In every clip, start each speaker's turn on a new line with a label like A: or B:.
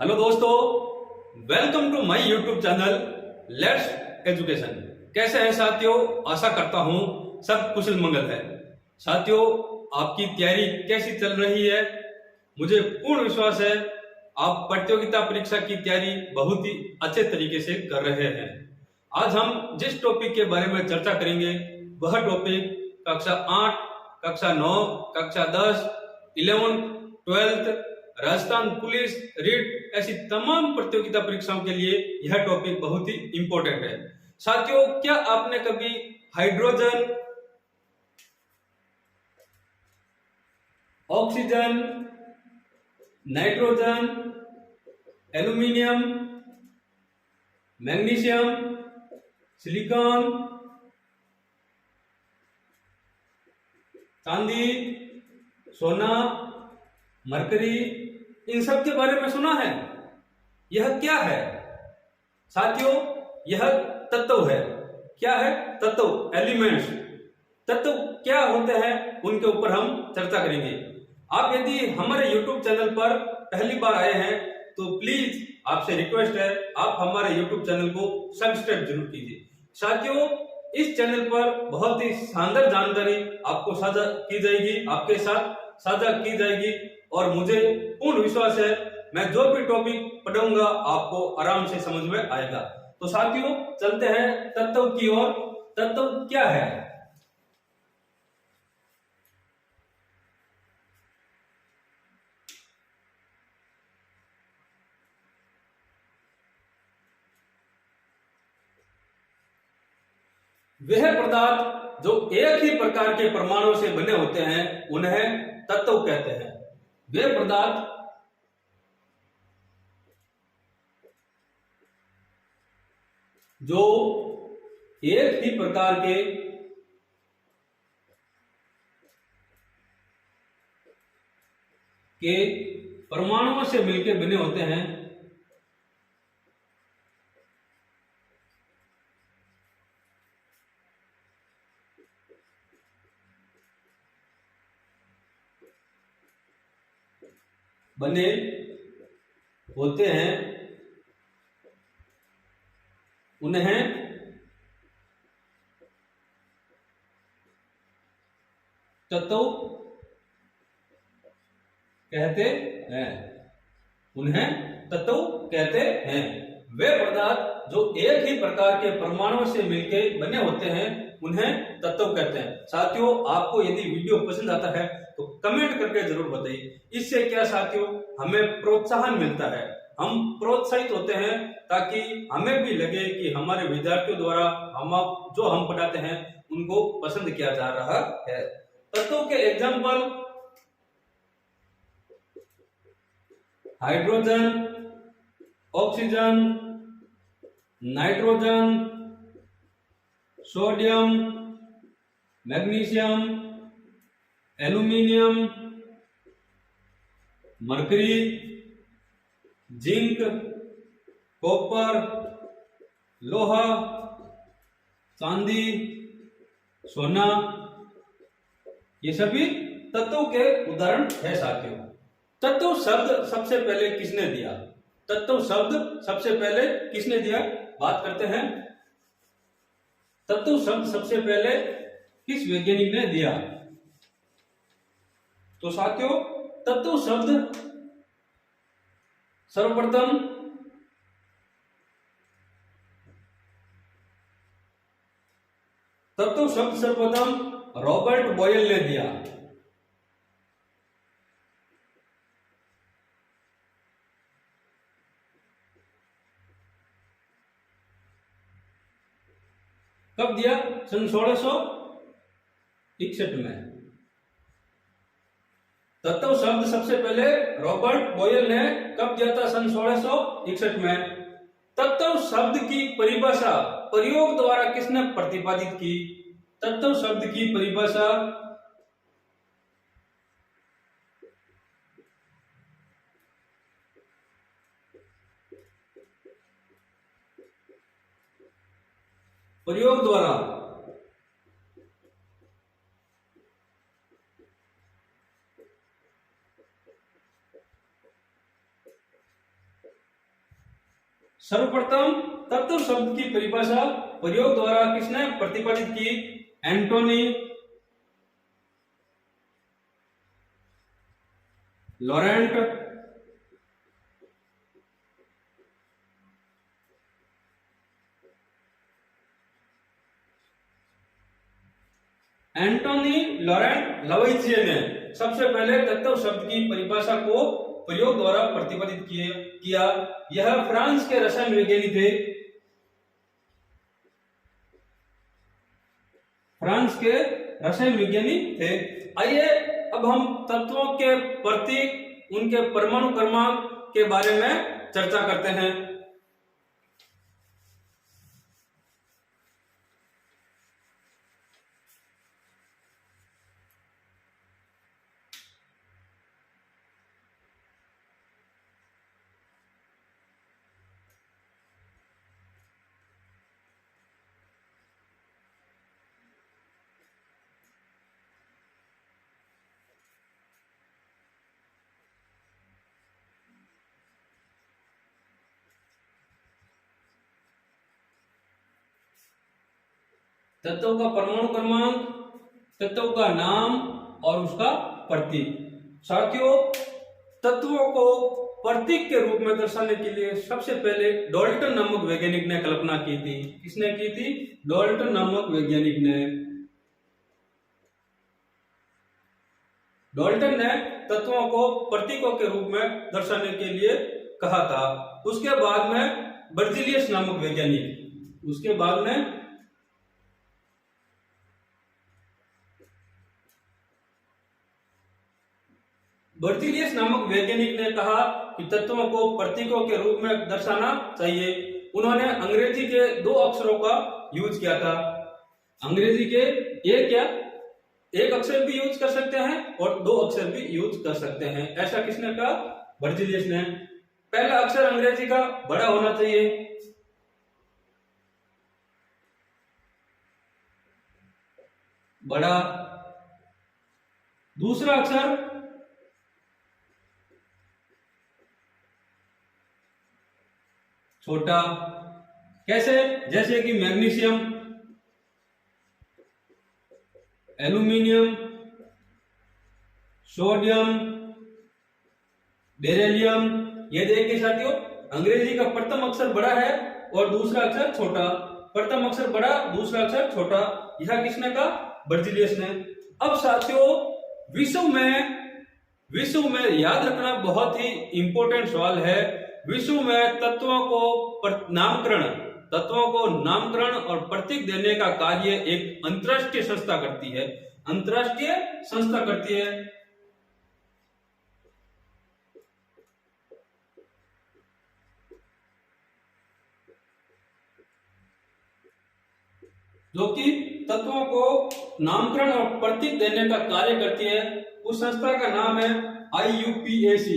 A: Hello दोस्तों, welcome to my YouTube channel let's education. कैसे हैं साथियों? आशा करता हूं सब कुशल मंगल है। साथियों, आपकी तैयारी कैसी चल रही है? मुझे पूर्ण विश्वास है आप प्रतियोगिता परीक्षा की तैयारी बहुत ही अच्छे तरीके से कर रहे हैं। आज हम जिस टॉपिक के बारे में चर्चा करेंगे वह टॉपिक कक्षा 8, कक्षा 9, कक्षा 10, 11th, 12th, Rajasthan police, REET ऐसी तमाम प्रतियोगिता परीक्षाओं के लिए यह टॉपिक बहुत ही इंपॉर्टेंट है। साथियों, क्या आपने कभी hydrogen, oxygen, nitrogen, aluminium, magnesium, silicon, चांदी, सोना, मरकरी, इन सब के बारे में सुना है? यह क्या है साथियों? यह तत्व है। क्या है? तत्व, एलिमेंट्स। तत्व क्या होते हैं उनके ऊपर हम चर्चा करेंगे। आप यदि हमारे YouTube चैनल पर पहली बार आए हैं तो प्लीज आपसे रिक्वेस्ट है, आप हमारे YouTube चैनल को सब्सक्राइब जरूर कीजिए। साथियों, इस चैनल पर बहुत ही शानदार जानकारी आपको साझा की जाएगी, आपके साथ साझा की जाएगी और मुझे पूर्ण विश्वास है मैं जो भी टॉपिक पढ़ाऊंगा आपको आराम से समझ में आएगा। तो साथियों, चलते हैं तत्व की ओर। तत्व क्या है? वह पदार्थ जो एक ही प्रकार के परमाणु से बने होते हैं उन्हें तत्व कहते हैं। वे पदार्थ जो एक ही प्रकार के परमाणुओं से मिलकर बने होते हैं बने होते हैं उन्हें तत्व कहते हैं। उन्हें तत्व कहते हैं। वे पदार्थ जो एक ही प्रकार के परमाणुओं से मिलकर बने होते हैं उन्हें तत्व कहते हैं। साथियों, आपको यदि वीडियो पसंद आता है तो कमेंट करके जरूर बताइए। इससे क्या साथियों, हमें प्रोत्साहन मिलता है, हम प्रोत्साहित होते हैं ताकि हमें भी लगे कि हमारे विद्यार्थियों द्वारा हम जो हम पढ़ाते हैं उनको पसंद किया जा रहा है। तत्वों के example hydrogen, oxygen, nitrogen, sodium, magnesium, aluminium, mercury, zinc, copper, लोहा, चांदी, सोना, ये सभी तत्वों के उदाहरण है। साथियों, तत्व शब्द सबसे पहले किसने दिया? तत्व शब्द सबसे पहले किसने दिया? बात करते हैं तत्व शब्द सबसे पहले किस वैज्ञानिक ने दिया। तो साथियों, तत्व शब्द सर्वप्रथम रॉबर्ट बॉयल ने दिया। कब दिया? सन 1661 में। तत्व शब्द सबसे पहले रॉबर्ट बॉयल ने कब दिया था? सन 1661 में। तत्व शब्द की परिभाषा प्रयोग द्वारा किसने प्रतिपादित की? तत्व शब्द की परिभाषा प्रयोग द्वारा सर्वप्रथम तत्व शब्द की परिभाषा प्रयोग द्वारा किसने प्रतिपादित की? एंटोनी लॉरेंट एंटोनी लॉरेंट लवोइजिए ने सबसे पहले तत्व शब्द की परिभाषा को प्रयोग द्वारा प्रतिपादित किया। यह फ्रांस के रसायन विज्ञानी थे। फ्रांस के रसायन विज्ञानी थे। आइए अब हम तत्वों के प्रतीक, उनके परमाणु क्रमांक के बारे में चर्चा करते हैं। तत्व का परमाणु क्रमांक, तत्व का नाम और उसका प्रतीक। साथियों, तत्वों को प्रतीक के रूप में दर्शाने के लिए सबसे पहले डाल्टन नामक वैज्ञानिक ने कल्पना की थी। किसने की थी? डाल्टन नामक वैज्ञानिक ने। डाल्टन ने तत्वों को प्रतीकों के रूप में दर्शाने के लिए कहा था। उसके बाद में बर्जीलियस नामक वैज्ञानिक, उसके बाद में बर्जीलियस नामक वैज्ञानिक ने कहा कि तत्वों को प्रतीकों के रूप में दर्शाना चाहिए। उन्होंने अंग्रेजी के 2 अक्षरों का यूज किया था। अंग्रेजी के एक अक्षर भी यूज कर सकते हैं और 2 अक्षर भी यूज कर सकते हैं। ऐसा किसने कहा? बर्जीलियस ने। पहला अक्षर अंग्रेजी का बड़ा होना चाहिए, बड़ा। दूसरा अक्षर छोटा। कैसे? जैसे कि मैग्नीशियम, एल्यूमिनियम, सोडियम, बेरिलियम। ये देखिए साथियों, अंग्रेजी का प्रथम अक्षर बड़ा है और दूसरा अक्षर छोटा। प्रथम अक्षर बड़ा, दूसरा अक्षर छोटा। यह किसने कहा? बर्जीलियस ने। अब साथियों, विश्व में याद रखना बहुत ही इंपॉर्टेंट सवाल है। विश्व में तत्वों को नामकरण और प्रतीक देने का कार्य एक अंतरराष्ट्रीय संस्था करती है। अंतरराष्ट्रीय संस्था करती है। जो कि तत्वों को नामकरण और प्रतीक देने का कार्य करती है। उस संस्था का नाम है IUPAC।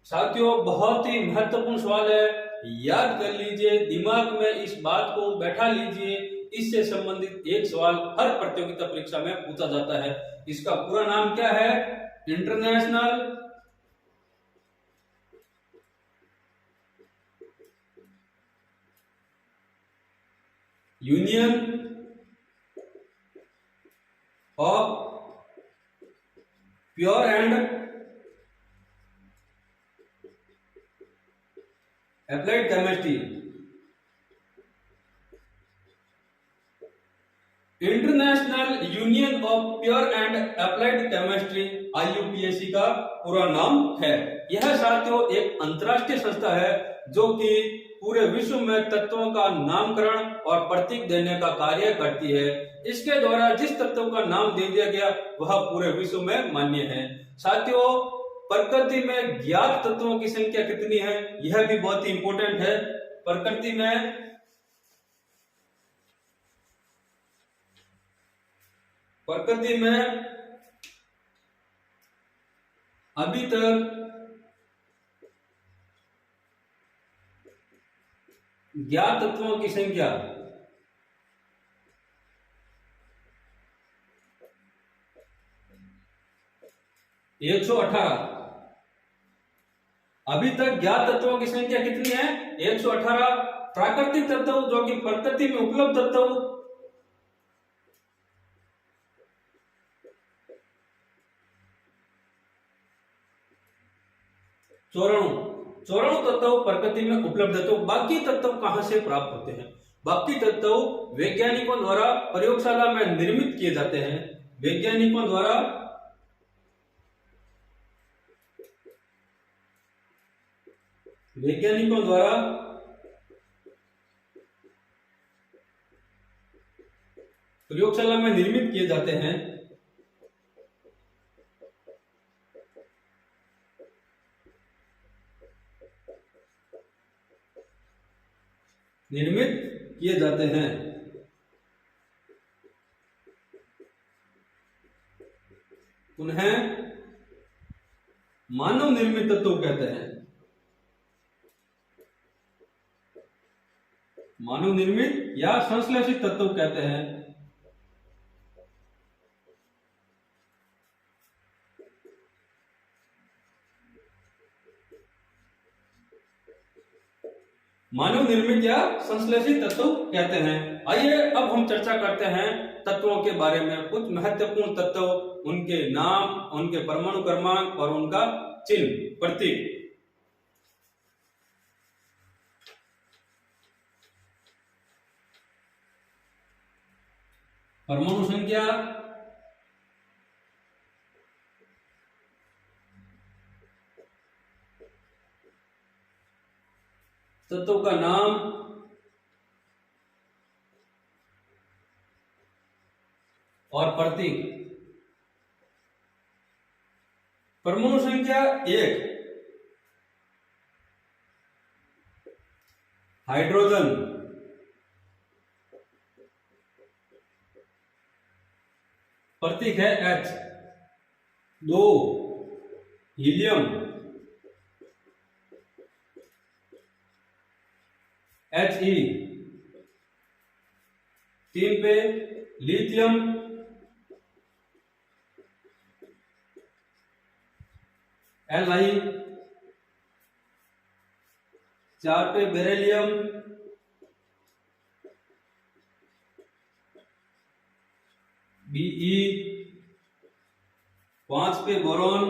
A: साथियों, बहुत ही महत्वपूर्ण सवाल है, याद कर लीजिए, दिमाग में इस बात को बैठा लीजिए। इससे संबंधित एक सवाल हर प्रतियोगिता परीक्षा में पूछा जाता है। इसका पूरा नाम क्या है? International union of pure and applied chemistry. International union of pure and applied chemistry, IUPAC का पूरा नाम है। यह साथियों एक अंतरराष्ट्रीय संस्था है जो कि पूरे विश्व में तत्वों का नामकरण और प्रतीक देने का कार्य करती है। इसके द्वारा जिस तत्व का नाम दे दिया गया वह पूरे विश्व में मान्य है। साथियों, प्रकृति में ज्ञात तत्वों की संख्या कितनी है? यह भी बहुत ही इंपॉर्टेंट है। प्रकृति में अभी तक ज्ञात तत्वों की संख्या 118। अभी तक ज्ञात तत्वों की संख्या कितनी है? 118। प्राकृतिक तत्व जो कि प्रकृति में उपलब्ध तत्व, चौराणु तत्व प्रकृति में उपलब्ध है। तो बाकी तत्व कहां से प्राप्त होते हैं? बाकी तत्व वैज्ञानिकों द्वारा प्रयोगशाला में निर्मित किए जाते हैं। वैज्ञानिकों द्वारा प्रयोगशाला में निर्मित किए जाते हैं। उन्हें मानव निर्मित तत्व कहते हैं। मानव निर्मित या संश्लेषित तत्व कहते हैं। मानव निर्मित या संश्लेषित तत्व कहते हैं। आइए अब हम चर्चा करते हैं तत्वों के बारे में। कुछ महत्वपूर्ण तत्व, उनके नाम, उनके परमाणु क्रमांक और उनका चिन्ह, प्रतीक। परमाणु संख्या, तत्व का नाम, और प्रतीक। परमाणु संख्या 1 हाइड्रोजन, प्रतीक है H। 2 helium, He। 3 पे लिथियम, Li। 4 पे बेरिलियम, Be। 5 पे बोरॉन,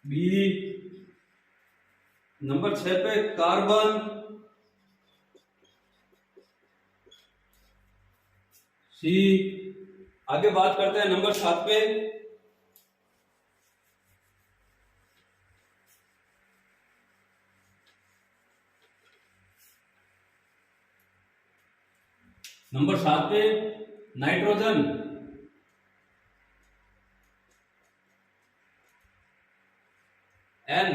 A: Be। नंबर 6 पे कार्बन, C। आगे बात करते हैं नंबर 7 पे नाइट्रोजन, N।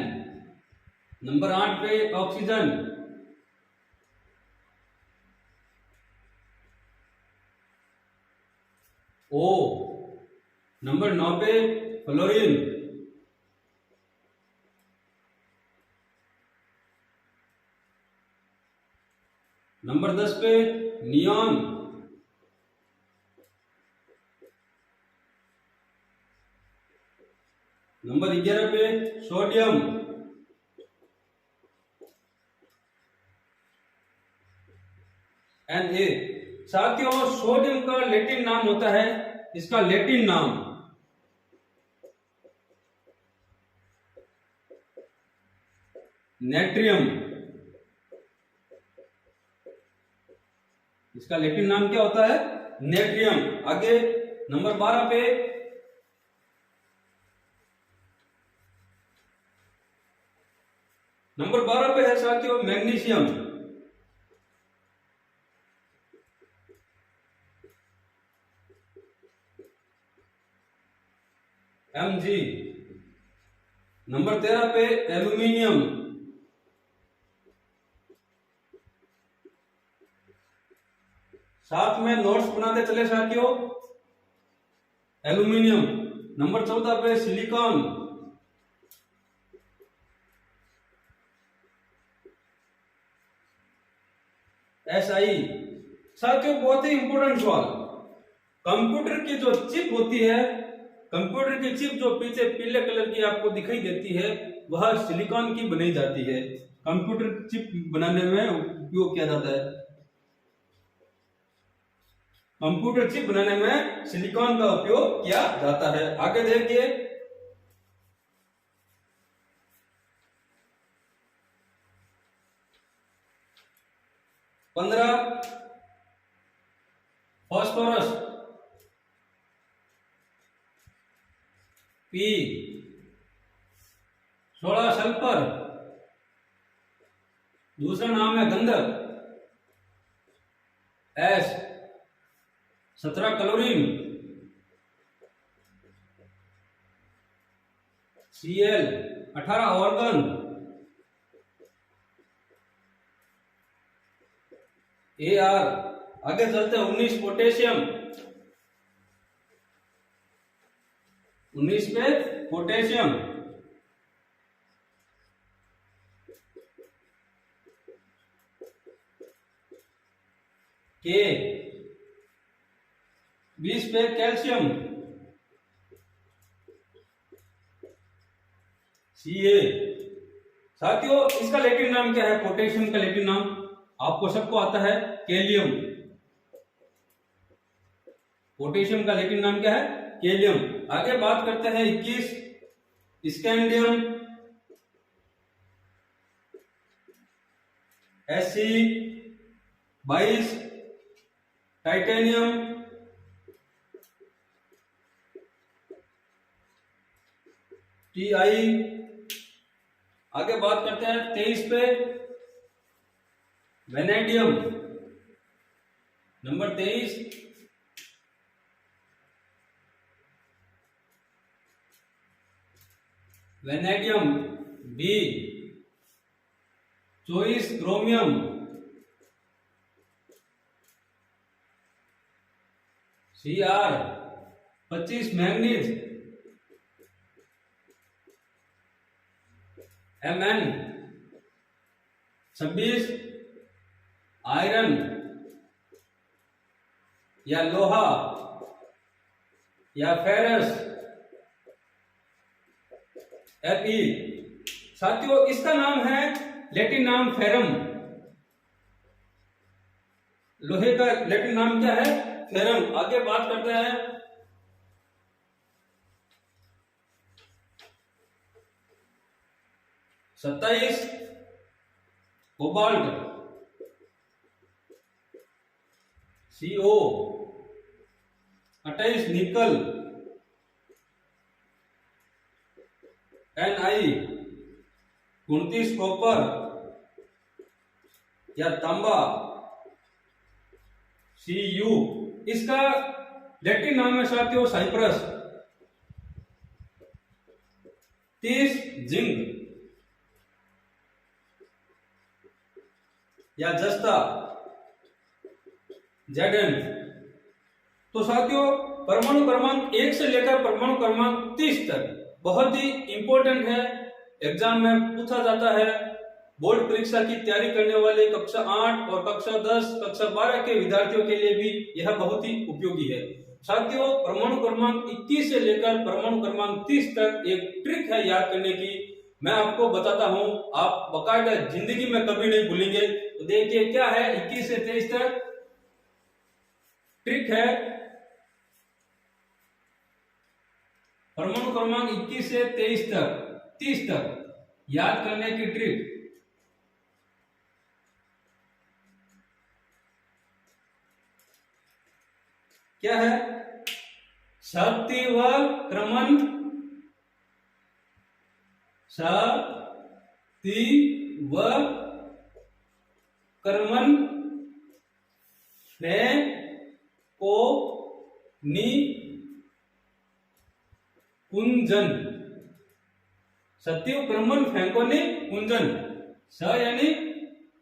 A: नंबर 8 पे ऑक्सीजन, O। नंबर 9 पे फ्लोरीन, नंबर 10 पे नियॉन, नंबर 11 पे सोडियम, Na। साथियों, सोडियम का लैटिन नाम होता है, इसका लैटिन नाम नेट्रियम। इसका लैटिन नाम क्या होता है? नेट्रियम। आगे नंबर 12 पे है साथियों मैग्नीशियम, Mg। नंबर 13 पे एल्यूमिनियम, साथ में नोट्स बनाते चले साथियों, एल्यूमिनियम। नंबर 14 पे सिलिकॉन, Si। साथियों, बहुत ही इंपॉर्टेंट सवाल, कंप्यूटर की जो चिप होती है, कंप्यूटर की चिप जो पीछे पीले कलर की आपको दिखाई देती है वह सिलिकॉन की बनाई जाती है। कंप्यूटर चिप बनाने में उपयोग किया जाता है। कंप्यूटर चिप बनाने में सिलिकॉन का उपयोग किया जाता है। आगे देखिए, पंद्रह फास्फोरस, पी 16 सल्फर, दूसरा नाम है गंधक, S 17 chlorine, Cl 18 organ, Ar आगे चलते हैं 19 पोटेशियम, 19 पे पोटेशियम, के 20 पे कैल्शियम, Ca। साथियों इसका लैटिन नाम क्या है? पोटेशियम का लैटिन नाम आपको सबको आता है, कैलियम। पोटेशियम का लैटिन नाम क्या है? कैलियम। आगे बात करते हैं 21 स्कैंडियम, Sc 22 टाइटेनियम, Ti। आगे बात करते हैं 23 पे वेनेडियम, नंबर 23, वेनेडियम, बी 24 chromium, Cr 25 manganese, Mn 26 iron या लोहा या फेरस, Fe। साथियों इसका नाम है लैटिन नाम फेरम। लोहे का लैटिन नाम क्या है? फेरम। आगे बात करते हैं 27 कोबाल्ट, CO 28 निकल, Ni 29 कॉपर या तांबा, Cu। इसका लैटिन नाम है साथियों साइप्रस। 30 जिंक या जस्ता, Zn। तो साथियों परमाणु क्रमांक 1 से लेकर परमाणु क्रमांक 30 तक बहुत ही इंपॉर्टेंट है, एग्जाम में पूछा जाता है। बोर्ड परीक्षा की तैयारी करने वाले कक्षा 8 और कक्षा 10, कक्षा 12 के विद्यार्थियों के लिए भी यह बहुत ही उपयोगी है। साथियों परमाणु क्रमांक 21 से लेकर परमाणु क्रमांक 30 तक एक ट्रिक है याद करने की, मैं आपको बताता हूं, आप बकायदा जिंदगी में कभी नहीं भूलेंगे। तो देखिए क्या है 21 से 23 तक ट्रिक है। परमाणु क्रमांक 21 से 23 तक 30 तक याद करने की ट्रिक क्या है? शक्ति व क्रमन, शक्ति व क्रमन, को नि कुंजन। सत्य क्रमन फेंकोनी कुंजन। स यानी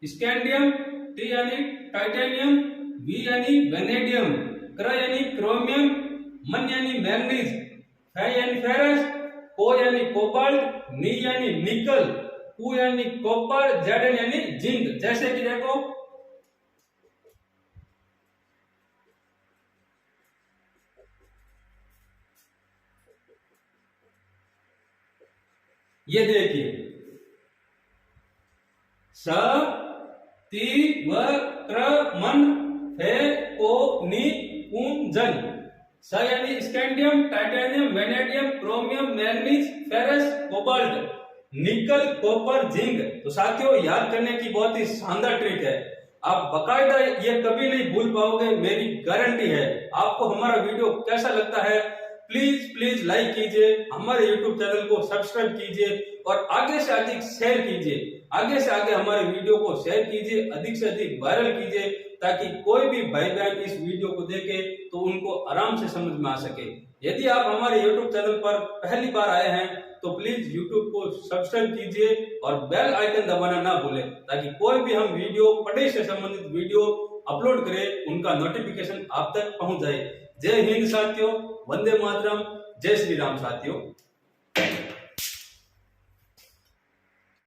A: स्कैंडियम, टी यानी टाइटेनियम, वी यानी वेनेडियम, क्र यानी क्रोमियम, मन यानी मैंगनीज, फे यानी फेरस, को यानी कोबाल्ट, नी यानी निकल, कु यानी कॉपर, जेड यानी जिंक। जैसे कि देखो ये देखिए, स ती व त्र मन फे को नि कुंजन। स यानी scandium, titanium, vanadium, chromium, manganese, ferrous, cobalt, निकल, कॉपर, जिंक। तो साथियों, याद करने की बहुत ही शानदार ट्रिक है, आप बकायदा ये कभी नहीं भूल पाओगे, मेरी गारंटी है। आपको हमारा वीडियो कैसा लगता है प्लीज प्लीज लाइक कीजिए, हमारे यूट्यूब चैनल को सब्सक्राइब कीजिए और आगे से अधिक शेयर कीजिए, आगे से आगे हमारे वीडियो को शेयर कीजिए, अधिक से अधिक वायरल कीजिए, ताकि कोई भी भाई बहन इस वीडियो को देखे तो उनको आराम से समझ में आ सके। यदि आप हमारे यूट्यूब चैनल पर पहली बार आए हैं तो प्लीज यूट्यूब को सब्सक्राइब कीजिए और बेल आइकन दबाना ना भूलें, ताकि कोई भी हम वीडियो, पढ़ाई से संबंधित वीडियो अपलोड करें उनका नोटिफिकेशन आप तक पहुंच जाए। जय हिंद साथियों, वंदे मातरम, जय श्री राम साथियों।